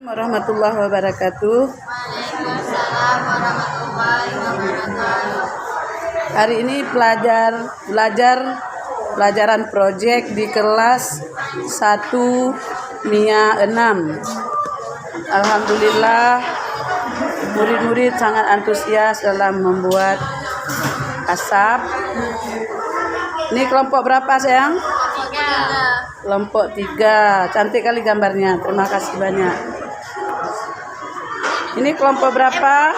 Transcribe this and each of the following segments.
Warahmatullahi wabarakatuh. Waalaikumsalam warahmatullahi wabarakatuh. Hari ini pelajaran proyek di kelas 1 MIA 6. Alhamdulillah murid-murid sangat antusias dalam membuat asap. Ini kelompok berapa sayang? Kelompok 3. Cantik kali gambarnya. Terima kasih banyak. Ini kelompok berapa?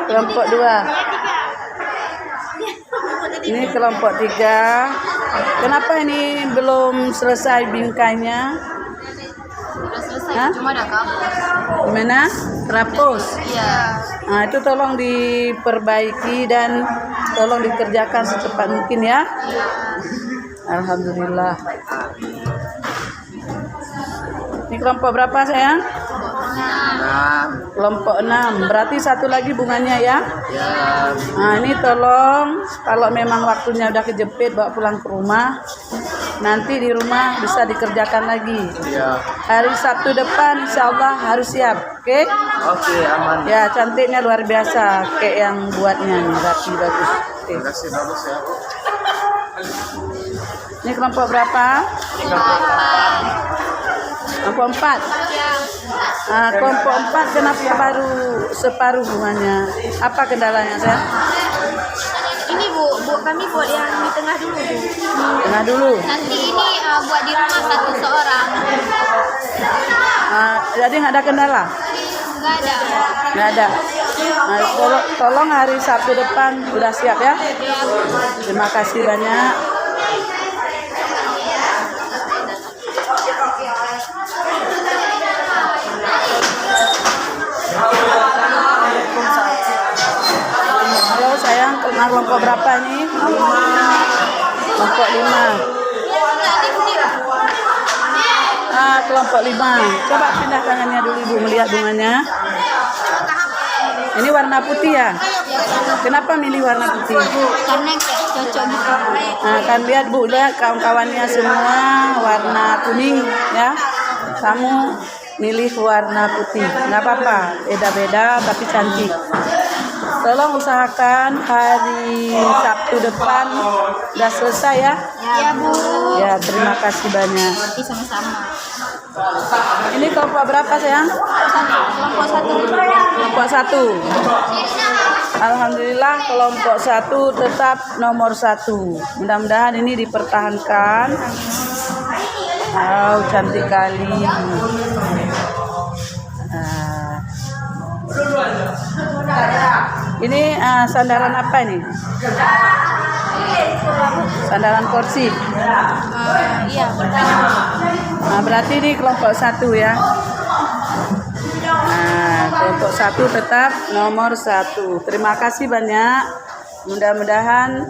Kelompok 2. Ini kelompok 3. Kenapa ini belum selesai bingkainya? Sudah selesai, Hah? cuma ada kabel. Gimana? Terapus. Iya. Nah, itu tolong diperbaiki dan tolong dikerjakan secepat mungkin ya. Alhamdulillah. Ini kelompok berapa sayang? Kelompok 6. Berarti satu lagi bunganya ya? Nah, ini tolong kalau memang waktunya udah kejepit bawa pulang ke rumah. Nanti di rumah bisa dikerjakan lagi. Hari Sabtu depan insya Allah harus siap. Oke? Oke, aman. Ya, cantiknya luar biasa. Kayak yang buatnya nih, rapi bagus. Oke. Terima kasih, bagus ya. Ini kelompok berapa? Kelompok 4. Nah, kelompok 4 kenapa baru separuh bunganya? Apa kendalanya saya? Ini bu, kami buat yang di tengah dulu bu. Tengah dulu. Nanti ini buat di rumah satu seorang. Jadi nggak ada kendala? Enggak ada. Nggak ada. Nah, tolong hari Sabtu depan udah siap ya. Terima kasih banyak. Halo sayang, kelompok berapa nih? Kelompok 5. Kelompok 5. Coba pindah tangannya dulu ibu melihat bunganya. Ini warna putih ya? Kenapa milih warna putih? Karena cocok gitu. Nah, kan lihat bu, lihat kawan-kawannya semua warna kuning ya. Kamu milih warna putih, nggak apa-apa, beda-beda tapi cantik. Tolong usahakan hari Sabtu depan udah selesai ya. Ya bu. Ya, terima kasih banyak. Nanti sama-sama. Ini kelompok berapa sayang? Kelompok 1. Kelompok 1. Alhamdulillah kelompok 1 tetap nomor 1. Mudah-mudahan ini dipertahankan. Wow, cantik kali. Ini sandaran apa ini? Sandaran kursi. Iya. Nah, berarti ini kelompok 1 ya. Nah, kelompok 1 tetap nomor 1. Terima kasih banyak. Mudah-mudahan